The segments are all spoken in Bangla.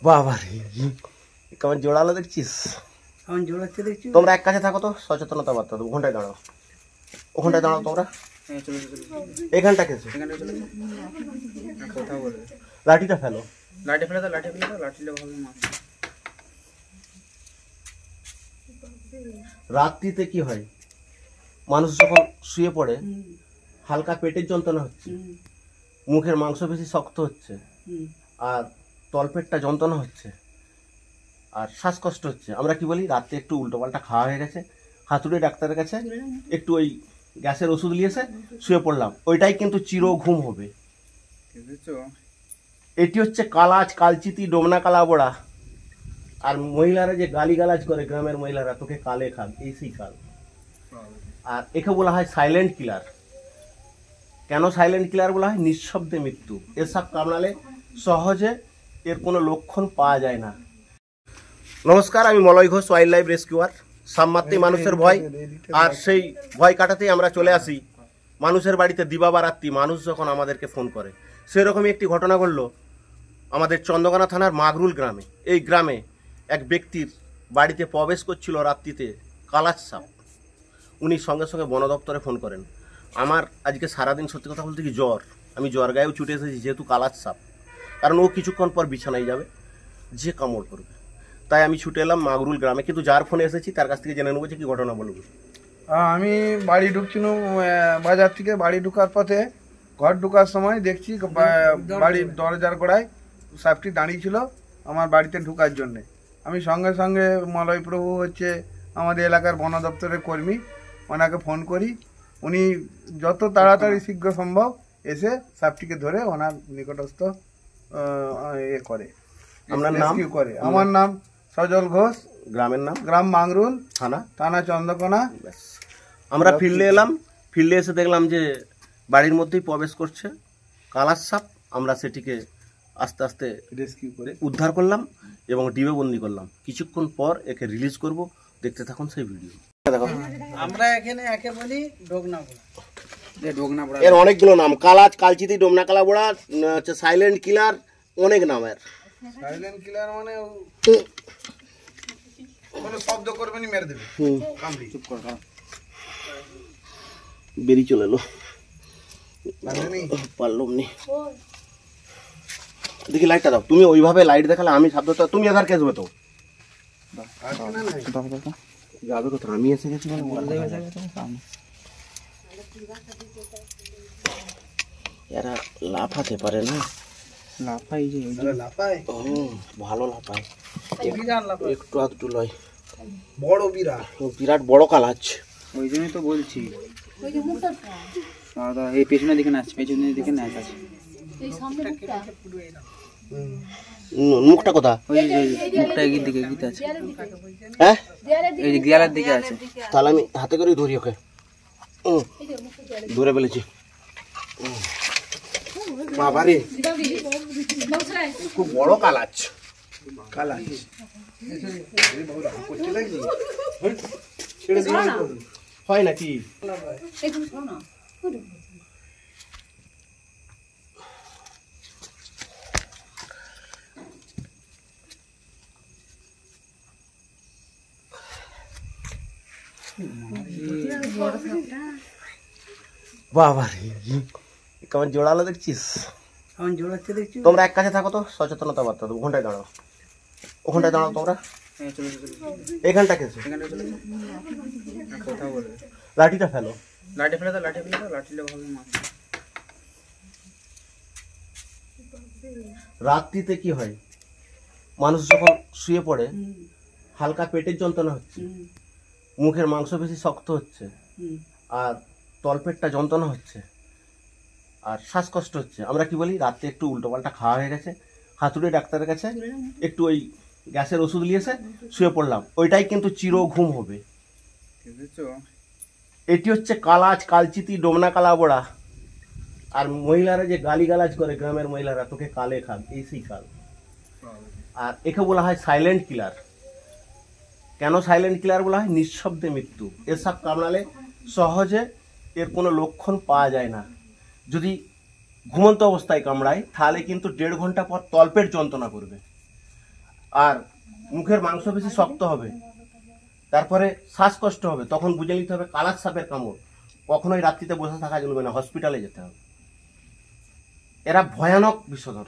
বাবা রে, কেমন জোড়ালো দেখছিস? তোমরা এক কাছে থাকো তো, সচেতনতা বার্তা দেবো। ওখানটায় দাঁড়াও, ওখানটায় দাঁড়াও তোমরা। এখানটা কেছে লাঠিটা ফেলো, লাঠি ফেলে দাও, লাঠি ফেলে দাও, লাঠিটা ভালো মাছ। রাত্রিতে কি হয়, মানুষ যখন শুয়ে পড়ে হালকা পেটের যন্ত্রণা হচ্ছে, মুখের মাংস বেশি শক্ত হচ্ছে, আর তলপেটটা যন্ত্রণা হচ্ছে, আর শ্বাসকষ্ট হচ্ছে। আমরা কি বলি, রাত্রে একটু উল্টোপাল্টা খাওয়া হয়ে গেছে, হাতুড়ে ডাক্তারের কাছে একটু ওই গ্যাসের ওষুধ নিয়েছে, শুয়ে পড়লাম, ওইটাই কিন্তু চির ঘুম হবে। এটি হচ্ছে কালাজ, কালচিতি, ডোমনা কালা বড়া। আর মহিলারা যে গালিগালাজ করে, গ্রামের মহিলারা, তোকে কালে খান, এই সেই কাল। আর একে বলা হয় সাইলেন্ট কিলার। কেন সাইলেন্ট কিলার বলা হয়? নিঃশব্দে মৃত্যু। এসব কামড়ালে সহজে এর কোনো লক্ষণ পাওয়া যায় না। নমস্কার, আমি Malay Ghosh, wild life rescuer. সাপ মারতেই মানুষের ভয়, আর সেই ভয় কাটাতেই আমরা চলে আসি মানুষের বাড়িতে দিবা বা রাত্রি মানুষ যখন আমাদেরকে ফোন করে। সেরকমই একটি ঘটনা ঘটল আমাদের চন্দ্রকোনা থানার মাগরুল গ্রামে। এই গ্রামে এক ব্যক্তির বাড়িতে প্রবেশ করছিল রাত্রিতে কালাজ সাপ। উনি সঙ্গে সঙ্গে বন দপ্তরে ফোন করেন। আমার আজকে সারাদিন সত্যি কথা বলতে কি জ্বর, আমি জ্বর গায়েও ছুটে এসেছি, যেহেতু কালাজ সাপ। কারণ ও কিছুক্ষণ পর বিছানায় যাবে, যে কামড় করবে। তাই আমি ছুটে এলাম মাগরুল গ্রামে। কিন্তু যার ফোনে এসেছি তার কাছ থেকে জেনে নেবো যে কী ঘটনা বলবো। আমি বাড়ি ঢুকছিলাম বাজার থেকে। বাড়ি ঢুকার পথে ঘর ঢুকার সময় দেখছি বাড়ির দরজার গোড়ায় সাপটি দাঁড়িয়েছিল আমার বাড়িতে ঢুকার জন্যে। আমি সঙ্গে সঙ্গে মলয় প্রভু হচ্ছে আমাদের এলাকার বন দপ্তরের কর্মী, ওনাকে ফোন করি। উনি যত তাড়াতাড়ি শীঘ্র সম্ভব এসে সাপটিকে ধরে ওনার নিকটস্থ করে, রেস্কিউ করে। আমার নাম সজল ঘোষ, গ্রামের নাম গ্রাম মাগরুল, থানা চন্দ্রকোনা। আমরা ফিল্ডে এলাম, ফিল্ডে এসে দেখলাম যে বাড়ির মধ্যেই প্রবেশ করছে কালাজ সাপ। আমরা সেটিকে আস্তে আস্তে রেস্কিউ করে উদ্ধার করলাম এবং ডিবে বন্দি করলাম। কিছুক্ষণ পর একে রিলিজ করব, দেখতে থাকুন সেই ভিডিও। দেখো, আমরা এখানে একে বলি ডোগনা বড়া। ডোগনা বড়া এর অনেকগুলো নাম, কালাজ, কালচিতি, ডোমনা কালা বড়া, হচ্ছে সাইলেন্ট কিলার, অনেক নাম এর। সাইলেন্ট কিলার মানে কোনো শব্দ করবে না, মেরে দেবে। চুপ কর, বেরিয়ে চলে এলো, পারলাম নি। দেখি লাইটটা দাও, তুমি ওইভাবে লাইট দেখালে আমি শব্দটা, তুমি এধার কে যাবে তো যাবে কোথা? আমি এসে গেছি, এরা লাফাতে পারে না। লাফাই যে লাফায়, ভালো লাফায়, একটু আধটু লয়, বড় বিরাট বিরাট বড় কালাজ। ওই জন্যই তো বলছি, এই পেছনের দিকে নাচ, পেছনের দিকে নাচ আছে। মুখটা কোথা? ওই মুখটা এগিয়ে দিকে এগিয়ে আছে, হ্যাঁ এই দেয়ালের দিকে আছে। তাহলে আমি হাতে করে ধরি ওকে, ধরে ফেলেছি। বাবারে, খুব বড় কালাজ। কালাজ হয় নাকি? বাবারে, কেমন জোড়ালো দেখছিস? তোমরা এক কাছে থাকো তো, সচেতনতা বার্তা দেবো। ওখানটায় দাঁড়াও, ওখানটায় দাঁড়াও তোমরা। এখানটা কেছে লাঠিটা ফেলো, লাঠি ফেলে দাও, লাঠি ফেলে দাও, লাঠিটা ভালো মাছ। রাত্রিতে কি হয়, মানুষ যখন শুয়ে পড়ে হালকা পেটের যন্ত্রণা হচ্ছে, মুখের মাংস বেশি শক্ত হচ্ছে, আর তলপেটটা যন্ত্রণা হচ্ছে, আর শ্বাসকষ্ট হচ্ছে। আমরা কি বলি, রাত্রে একটু উল্টোপাল্টা খাওয়া হয়ে গেছে, হাতুড়ে ডাক্তারের কাছে একটু ওই গ্যাসের ওষুধ নিয়েছে, শুয়ে পড়লাম, ওইটাই কিন্তু চির ঘুম হবে। এটি হচ্ছে কালাজ, কালচিতি, ডোমনা কালা বড়া। আর মহিলারা যে গালিগালাজ করে, গ্রামের মহিলারা, তোকে কালে খান, এই সেই কাল। আর একে বলা হয় সাইলেন্ট কিলার। কেন সাইলেন্ট কিলার বলা হয়? নিঃশব্দে মৃত্যু। এসব কামড়ালে সহজে এর কোনো লক্ষণ পাওয়া যায় না। যদি ঘুমন্ত অবস্থায় কামড়ায় তাহলে কিন্তু 1.5 ঘন্টা পর তলপেট যন্ত্রণা করবে, আর মুখের মাংসপেশি শক্ত হবে, তারপরে শ্বাসকষ্ট হবে। তখন বুঝে নিতে হবে কালার সাপের কামড়, কখনোই রাত্রিতে বসে থাকা চলবে না, হসপিটালে যেতে হবে। এরা ভয়ানক বিষধর,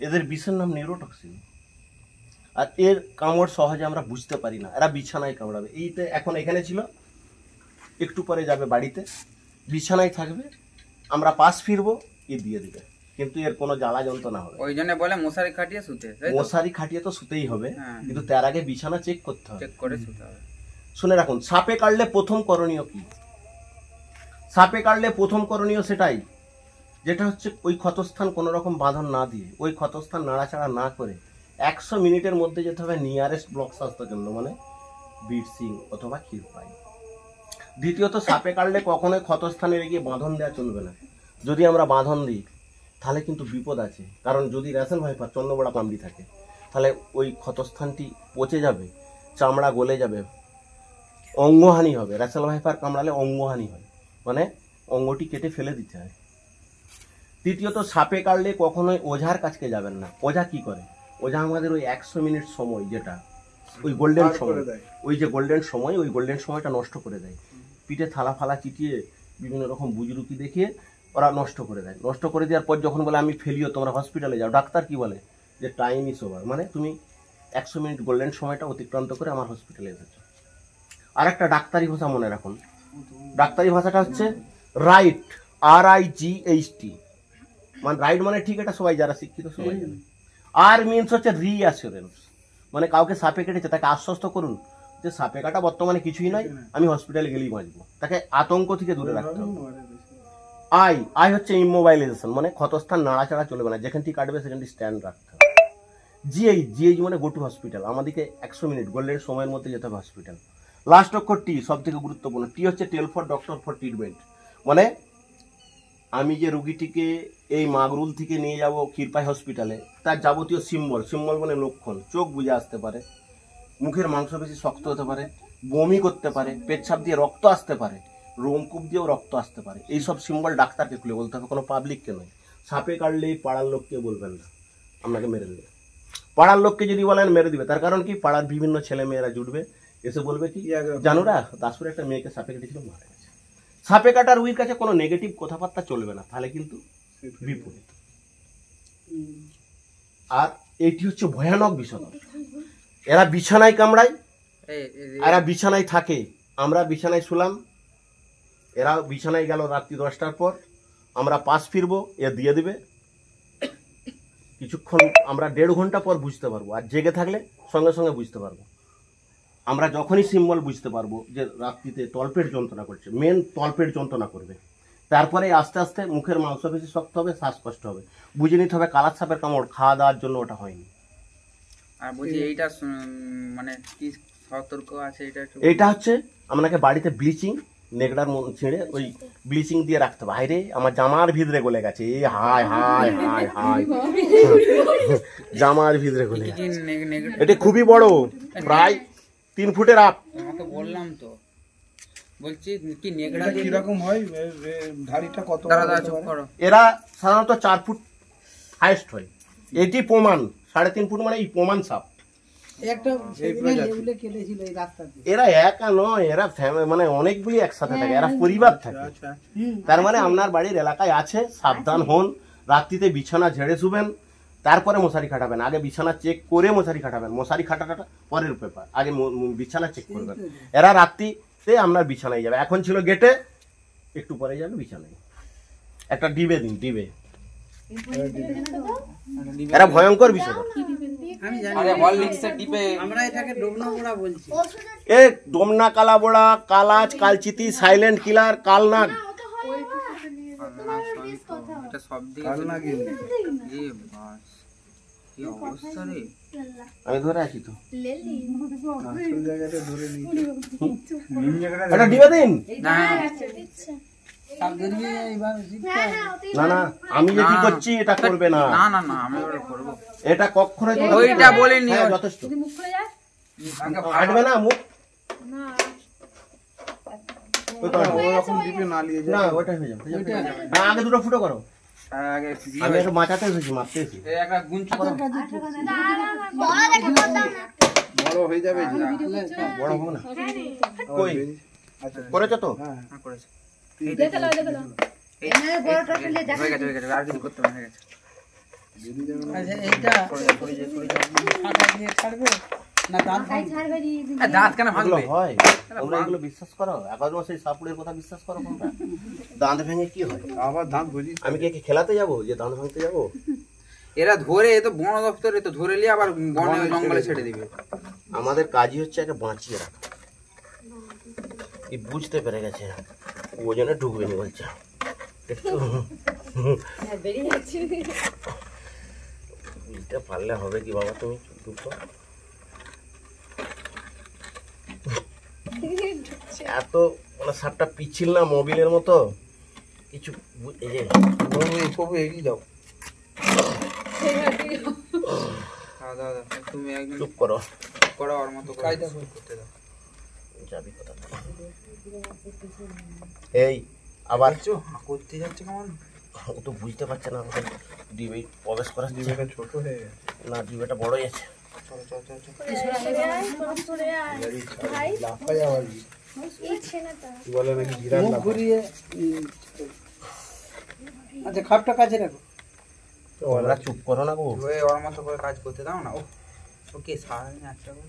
এদের বিষের নাম নিউরোটক্সিন। আর এর কামড় সহজে আমরা বুঝতে পারি না, এরা বিছানায় কামড়াবে। এইটা এখন এখানে ছিল, একটু পরে যাবে বাড়িতে, বিছানায় থাকবে, আমরা পাশ ফিরবো, এ দিয়ে দিবে, কিন্তু এর কোনো জ্বালা যন্ত্রণা হবে। ওই জন্য বলে মশারি খাটিয়ে শুতে, মশারি খাটিয়ে তো শুতেই হবে, হ্যাঁ। কিন্তু তার আগে বিছানা চেক করতে হবে, চেক করে শুতে হবে। শুনে রাখুন, সাপে কাটলে প্রথম করণীয় কি? সাপে কাটলে প্রথম করণীয় সেটাই, যেটা হচ্ছে ওই ক্ষতস্থান কোনো রকম বাঁধন না দিয়ে, ওই ক্ষতস্থান নাড়াচাড়া না করে 100 মিনিটের মধ্যে যেতে হবে নিয়ারেস্ট ব্লক স্বাস্থ্য কেন্দ্র, মানে বীরসিং অথবা ক্ষীরপাই। দ্বিতীয়ত, সাপে কাটলে কখনোই ক্ষতস্থানে গিয়ে বাঁধন দেওয়া চলবে না। যদি আমরা বাঁধন দিই তাহলে কিন্তু বিপদ আছে, কারণ যদি রেশন ভাইপার চন্দ্রবড়া পামড়ি থাকে তাহলে ওই ক্ষতস্থানটি পচে যাবে, চামড়া গলে যাবে, অঙ্গহানি হবে। রেশন ভাইপার কামড়ালে অঙ্গহানি হয়, মানে অঙ্গটি কেটে ফেলে দিতে হয়। তৃতীয়ত, সাপে কাটলে কখনোই ওঝার কাছকে যাবেন না। ওঝা কি করে? ওঝা আমাদের ওই 100 মিনিট সময়, যেটা ওই গোল্ডেন সময়, ওই যে গোল্ডেন সময়, ওই গোল্ডেন সময়টা নষ্ট করে দেয়। পিঠে থালা ফালা চিটিয়ে বিভিন্ন রকম বুজরুকি দেখিয়ে ওরা নষ্ট করে দেয়। নষ্ট করে দেওয়ার পর যখন বলে আমি ফেলিও, তোমরা হসপিটালে যাও, ডাক্তার কি বলে যে টাইম ইজ ওভার, মানে তুমি 100 মিনিট গোল্ডেন সময়টা অতিক্রান্ত করে আমার হসপিটালে এসেছো। আর একটা ডাক্তারি ভাষা মনে রাখুন, ডাক্তারি ভাষাটা হচ্ছে রাইট, RIGHT, মানে রাইট মানে ঠিক, এটা সবাই যারা শিক্ষিত সবাই জানে। আর মিনস হচ্ছে রিঅ্যাসুরেন্স, মানে কাউকে সাপে কেটেছে তাকে আশ্বস্ত করুন যে সাপে কাটা বর্তমানে কিছুই নয়, আমি হসপিটালে গেলেই বাঁচবো, তাকে আতঙ্ক থেকে দূরে রাখতে হবে। আই হচ্ছে ইমোবাইলাইজেশন, মানে ক্ষতস্থান নাড়াচাড়া চলবে না, যেখানটি কাটবে সেখানটি স্ট্যান্ড রাখতে হবে। জিএইচ মানে গো টু হসপিটাল, আমাদেরকে 100 মিনিট গোল্ডেন সময়ের মধ্যে যেতে হবে হসপিটাল। লাস্ট অক্ষর টি, সব থেকে গুরুত্বপূর্ণ, টি হচ্ছে টেল ফর ডক্টর ফর ট্রিটমেন্ট, মানে আমি যে রুগীটিকে এই মাগরুল থেকে নিয়ে যাব ক্ষীরপাই হসপিটালে, তার যাবতীয় সিম্বল মানে লক্ষণ, চোখ বুঝে আসতে পারে, মুখের মাংসপেশি শক্ত হতে পারে, বমি করতে পারে, পেচ্ছাপ দিয়ে রক্ত আসতে পারে, রোমকূপ দিয়েও রক্ত আসতে পারে, এইসব সিম্বল ডাক্তারকে খুলে বলতে হবে, কোনো পাবলিককে নয়। সাপে কাটলেই পাড়ার লোককে বলবেন না আপনাকে মেরে দেবে। পাড়ার লোককে যদি বলেন মেরে দিবে, তার কারণ কি, পাড়ার বিভিন্ন ছেলে মেয়েরা জুটবে, এসে বলবে কি, জানুরা দাসপুরে একটা মেয়েকে সাপে কেটেছিল, মারা গেছে। সাপে কাটার রুগীর কাছে কোনো নেগেটিভ কথাবার্তা চলবে না, তাহলে কিন্তু বিপরীত। আর এটি হচ্ছে ভয়ানক বিষধর, এরা বিছানায় কামড়ায়, এরা বিছানায় থাকে, আমরা বিছানায় শুলাম, এরা বিছানায় গেল রাত্রি 10টার পর, আমরা পাশ ফিরবো, এ দিয়ে দিবে, কিছুক্ষণ আমরা 1.5 ঘন্টা পর বুঝতে পারবো, আর জেগে থাকলে সঙ্গে সঙ্গে বুঝতে পারবো। আমরা যখনই সিম্বল বুঝতে পারবো যে রাত্রিতে তলপেট যন্ত্রণা করছে, মেন তলপেট যন্ত্রণা করবে, তারপরে আস্তে আস্তে মুখের মাংসপেশি শক্ত হবে, শ্বাসকষ্ট হবে, বুঝে নিতে হবে কালার সাপের কামড়, খাওয়া দাওয়ার জন্য ওটা হয়নি। আর বলছি এইটা মানে কি সতর্ক আছে, এটা হচ্ছে আপনাকে বাড়িতে ব্লিচিং নেকড়ার ছেড়ে ওই ব্লিচিং দিয়ে রাখতে হবে। হায় রে, আমার জামার ভিতরে গলে গেছে, এই হায় হায় হায় হায়, জামার ভিতরে গলে গেছে। এটা খুবই বড়, প্রায় 3 ফুটের আপ। তোমাকে বললাম তো, বলছি কি নেকড়া কিরকম হয়, ধাড়িটা কত? এরা সাধারণত 4 ফুট হাইস্ট হয়, এটি প্রমাণ 3.5 ফুট, মানে এই প্রমাণ সাপ। এরা একা নয়, এরা মানে অনেকগুলি একসাথে থাকে, এরা পরিবার থাকে। তার মানে আপনার বাড়ির এলাকায় আছে, সাবধান হন, রাত্রিতে বিছানা ঝেড়ে শুবেন, তারপরে মশারি খাটাবেন। আগে বিছানা চেক করে মশারি খাটাবেন, মশারি খাটাটা পরের ব্যাপার, আগে বিছানা চেক করবেন। এরা রাত্রিতে আপনার বিছানায় যাবে, এখন ছিল গেটে, একটু পরে যাবে বিছানায়। একটা ডিবে দিন, ডিবে, এরা ভয়ঙ্কর বিষয়। আমরা এটাকে ডোমনা বোড়া বলছি। এ ডোমনা কালাবোড়া, কালাজ, কালচিতি, সাইলেন্ট কিলার, কালনাগ, এটা সব দিকে অবস্থা রে, আমি ধরে আছি তো, একটা ডিবে দিন। না না, আমি যে কি করছি এটা করবে না, না না না, আমি ওটা করব, এটা কখনোই ওইটা বলিনি, যথেষ্ট ফাটবে না মুখ, না ওইটাই হয়ে যাবে। আগে 2টো ফুটো করো, আগে আমি একটু বাঁচাতে এসেছি, মারতে এসেছি। একটা গুঞ্চু করো। বড় হয়ে যাবে যে। বড় হোক না। কই আচ্ছা করেছো তো? হ্যাঁ হ্যাঁ করেছে। এই হয়ে গেছে আর কিছু করতে হবে, হয়ে গেছে। আচ্ছা এইটা ফাঁকা দিয়ে ছাড়বে না দাঁত ভাঙবে? দাঁত কেন এগুলো ভাঙবে? হয়? তোমরা এগুলো বিশ্বাস করো? একবার সেই সাপুড়ের কথা বিশ্বাস করো তোমরা? দাঁত ভেঙে কি হয়? আবার দাঁত বুঝি আমি কি একে খেলাতে যাবো যে দাঁত ভাঙতে যাবো? এরা ধরে, এ তো বন দপ্তরে তো ধরে নিয়ে আবার বনে জঙ্গলে ছেড়ে দিবে। আমাদের কাজই হচ্ছে একে বাঁচিয়ে রাখা। কি বুঝতে পেরে গেছে, ওজনে ঢুকবে নি বলছে। একটু বুঝতে পারলে হবে কি বাবা, তুমি দুটো এত মানে সাপটা পিছিল না মোবিলের মতো কিছু এই যে প্রভু এগিয়ে যাও। খাওয়া দাওয়া দাও। তুমি একদম চুপ করো, করো ওর মতো করে। কায়দা করতে দাও। যাবি কোথা থেকে? এই আবার দেখছো হাঁ করতে যাচ্ছে কেমন? ও তো বুঝতে পারছে না আমাদের ডিবে প্রবেশ করা জীবনটা ছোট হয়ে গেছে। না, ডিবেটা বড়ই আছে। চলো চলো চলো চলো। লাফা যাওয়ার কি? কি বলে নাকি বিরাট মুখ লাফা। ঘুরিয়ে আচ্ছা খাপটা কাছে রাখো। ওরা চুপ করো না গো। ধরে ওর মতো করে কাজ করতে দাও না। ও ওকে সারাদিন একটা করে